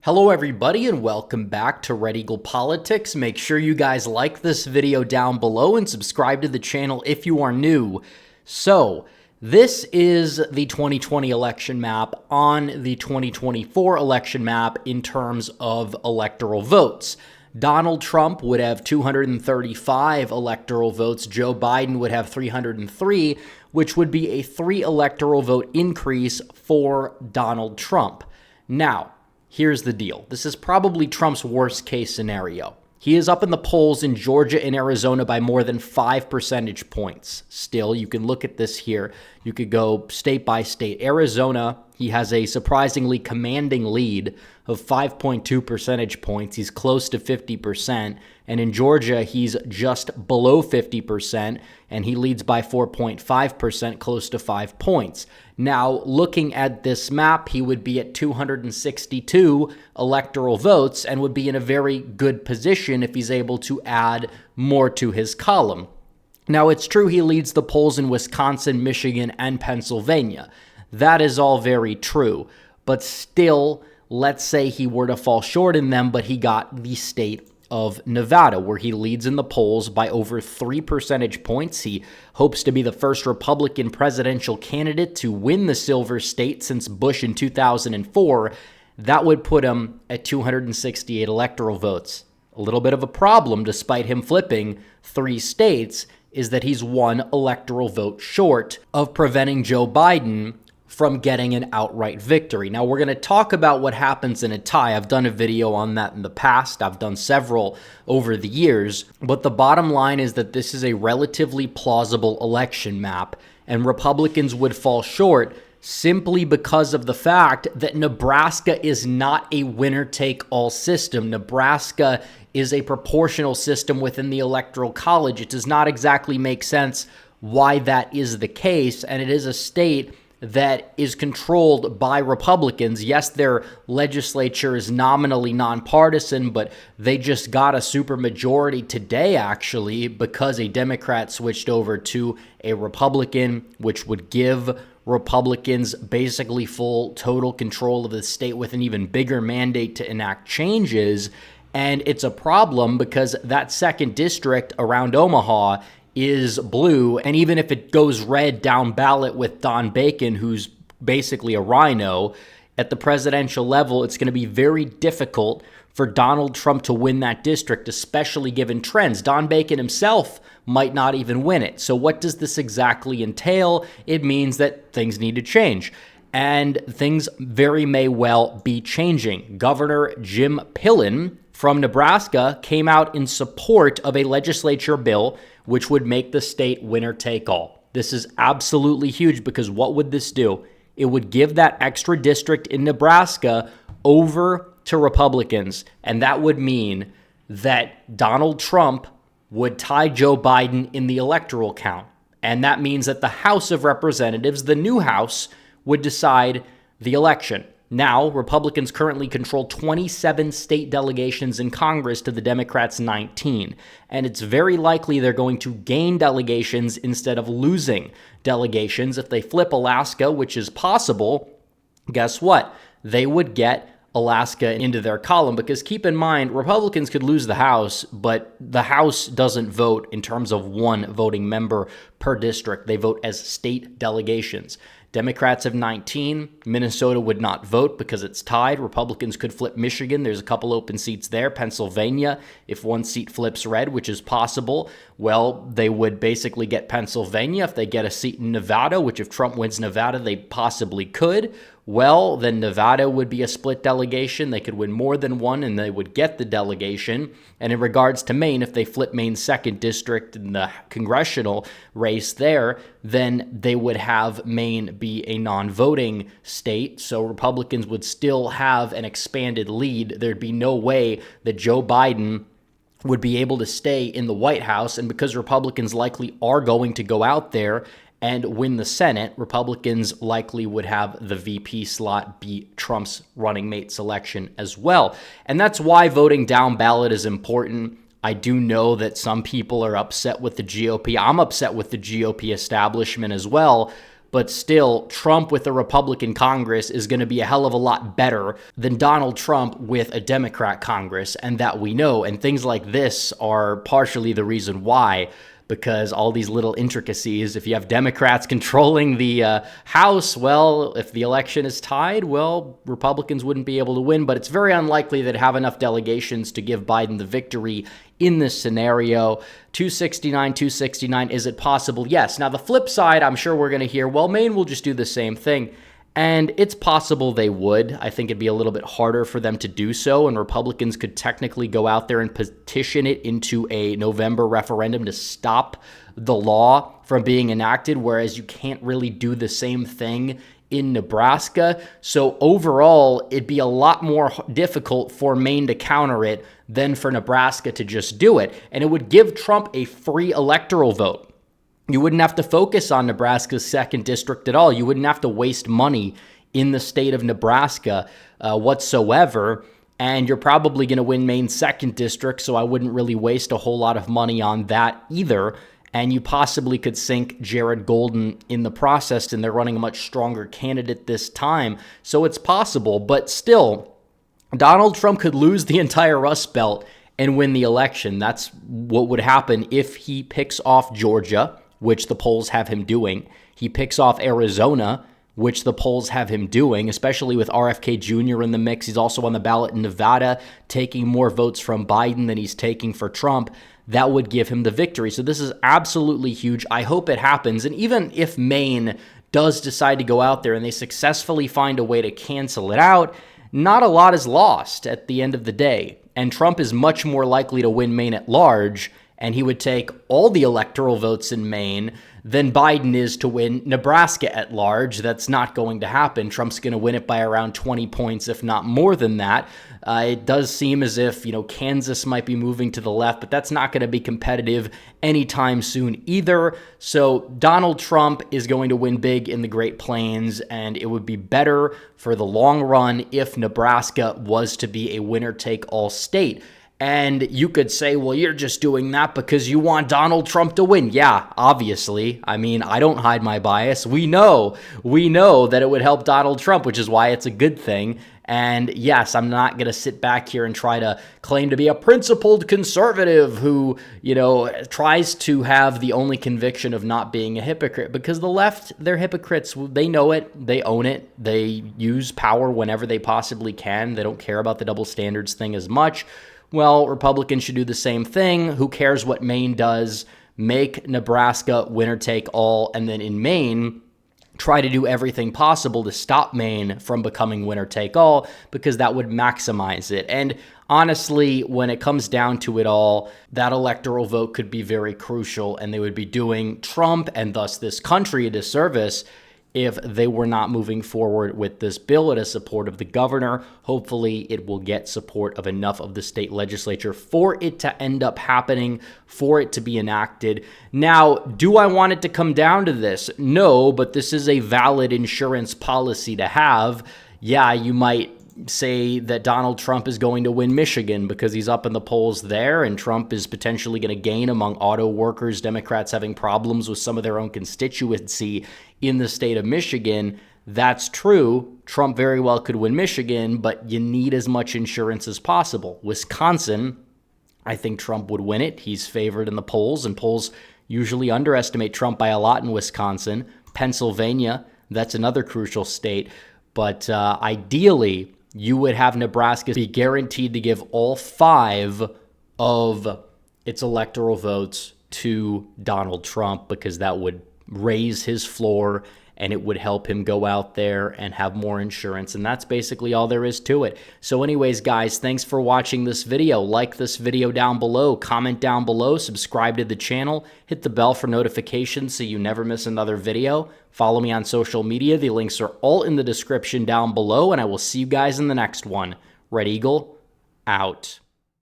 Hello everybody and welcome back to Red Eagle Politics. Make sure you guys like this video down below and subscribe to the channel if you are new. So, this is the 2020 election map on the 2024 election map in terms of electoral votes. Donald Trump would have 235 electoral votes. Joe Biden would have 303, which would be a 3 electoral vote increase for Donald Trump. Now, here's the deal. This is probably Trump's worst case scenario. He is up in the polls in Georgia and Arizona by more than 5 percentage points. Still, you can look at this here. You could go state by state. Arizona, he has a surprisingly commanding lead of 5.2 percentage points. He's close to 50%. And in Georgia, he's just below 50%, and he leads by 4.5%, close to 5 points. Now, looking at this map, he would be at 262 electoral votes and would be in a very good position if he's able to add more to his column. Now, it's true he leads the polls in Wisconsin, Michigan, and Pennsylvania. That is all very true. But still, let's say he were to fall short in them, but he got the state of Nevada, where he leads in the polls by over 3 percentage points. He hopes to be the first Republican presidential candidate to win the Silver State since Bush in 2004. That would put him at 268 electoral votes. A little bit of a problem, despite him flipping 3 states, is that he's 1 electoral vote short of preventing Joe Biden from getting an outright victory. Now, we're going to talk about what happens in a tie. I've done a video on that in the past. I've done several over the years. But the bottom line is that this is a relatively plausible election map, and Republicans would fall short simply because of the fact that Nebraska is not a winner-take-all system. Nebraska is a proportional system within the Electoral College. It does not exactly make sense why that is the case, and it is a state that is controlled by Republicans. Yes, their legislature is nominally nonpartisan, but they just got a supermajority today, actually, because a Democrat switched over to a Republican, which would give Republicans basically full total control of the state with an even bigger mandate to enact changes. And it's a problem because that second district around Omaha is blue, and even if it goes red down ballot with Don Bacon, who's basically a rhino, at the presidential level, it's going to be very difficult for Donald Trump to win that district, especially given trends. Don Bacon himself might not even win it. So what does this exactly entail? It means that things need to change, and things very may well be changing. Governor Jim Pillen from Nebraska came out in support of a legislature bill which would make the state winner-take-all. This is absolutely huge because what would this do? It would give that extra district in Nebraska over to Republicans, and that would mean that Donald Trump would tie Joe Biden in the electoral count. And that means that the House of Representatives, the new House, would decide the election. Now, Republicans currently control 27 state delegations in Congress to the Democrats' 19, and it's very likely they're going to gain delegations instead of losing delegations. If they flip Alaska, which is possible, guess what? They would get Alaska into their column, because keep in mind, Republicans could lose the House, but the House doesn't vote in terms of 1 voting member per district. They vote as state delegations. Democrats have 19. Minnesota would not vote because it's tied. Republicans could flip Michigan. There's a couple open seats there. Pennsylvania, if 1 seat flips red, which is possible, well, they would basically get Pennsylvania. If they get a seat in Nevada, which if Trump wins Nevada, they possibly could, well, then Nevada would be a split delegation. They could win more than 1, and they would get the delegation. And in regards to Maine, if they flip Maine's 2nd district in the congressional race there, then they would have Maine be a non-voting state. So Republicans would still have an expanded lead. There'd be no way that Joe Biden would be able to stay in the White House. And because Republicans likely are going to go out there and win the Senate, Republicans likely would have the VP slot be Trump's running mate selection as well. And that's why voting down ballot is important. I do know that some people are upset with the GOP. I'm upset with the GOP establishment as well. but still, Trump with a Republican Congress is going to be a hell of a lot better than Donald Trump with a Democrat Congress, and that we know. And things like this are partially the reason why, because all these little intricacies, if you have Democrats controlling the House, well, if the election is tied, well, Republicans wouldn't be able to win, but it's very unlikely they'd have enough delegations to give Biden the victory in this scenario. 269, is it possible? Yes. Now, the flip side, I'm sure we're going to hear, well, Maine will just do the same thing. And it's possible they would. I think it'd be a little bit harder for them to do so, and Republicans could technically go out there and petition it into a November referendum to stop the law from being enacted, whereas you can't really do the same thing in Nebraska. So overall, it'd be a lot more difficult for Maine to counter it than for Nebraska to just do it. And it would give Trump a free electoral vote. You wouldn't have to focus on Nebraska's 2nd district at all. You wouldn't have to waste money in the state of Nebraska whatsoever. And you're probably going to win Maine's 2nd district, so I wouldn't really waste a whole lot of money on that either. And you possibly could sink Jared Golden in the process, and they're running a much stronger candidate this time. So it's possible, but still, Donald Trump could lose the entire Rust Belt and win the election. That's what would happen if he picks off Georgia, which the polls have him doing. He picks off Arizona, which the polls have him doing, especially with RFK Jr. in the mix. He's also on the ballot in Nevada, taking more votes from Biden than he's taking for Trump. That would give him the victory. So this is absolutely huge. I hope it happens. And even if Maine does decide to go out there and they successfully find a way to cancel it out, not a lot is lost at the end of the day. And Trump is much more likely to win Maine at large, and he would take all the electoral votes in Maine than Biden is to win Nebraska at large. That's not going to happen. Trump's going to win it by around 20 points, if not more than that. It does seem as if, Kansas might be moving to the left, but that's not going to be competitive anytime soon either. So Donald Trump is going to win big in the Great Plains, and it would be better for the long run if Nebraska was to be a winner-take-all state. And you could say, well, you're just doing that because you want Donald Trump to win. Yeah, obviously. I mean, I don't hide my bias. We know that it would help Donald Trump, which is why it's a good thing. And yes, I'm not going to sit back here and try to claim to be a principled conservative who, tries to have the only conviction of not being a hypocrite, because the left, they're hypocrites. They know it. They own it. They use power whenever they possibly can. They don't care about the double standards thing as much. Well, Republicans should do the same thing. Who cares what Maine does? Make Nebraska winner take all, and then in Maine, try to do everything possible to stop Maine from becoming winner take all, because that would maximize it. And honestly, when it comes down to it all, that electoral vote could be very crucial, and they would be doing Trump and thus this country a disservice if they were not moving forward with this bill. It has support of the governor. Hopefully it will get support of enough of the state legislature for it to end up happening, for it to be enacted. Now, do I want it to come down to this? No, but this is a valid insurance policy to have. Yeah, you might say that Donald Trump is going to win Michigan because he's up in the polls there, and Trump is potentially going to gain among auto workers, Democrats having problems with some of their own constituency in the state of Michigan. That's true. Trump very well could win Michigan, but you need as much insurance as possible. Wisconsin, I think Trump would win it. He's favored in the polls, and polls usually underestimate Trump by a lot in Wisconsin. Pennsylvania, that's another crucial state. But ideally, you would have Nebraska be guaranteed to give all 5 of its electoral votes to Donald Trump, because that would raise his floor and it would help him go out there and have more insurance. And that's basically all there is to it. So anyways, guys, thanks for watching this video. Like this video down below, comment down below, subscribe to the channel, hit the bell for notifications so you never miss another video. Follow me on social media. The links are all in the description down below, and I will see you guys in the next one. Red Eagle, out.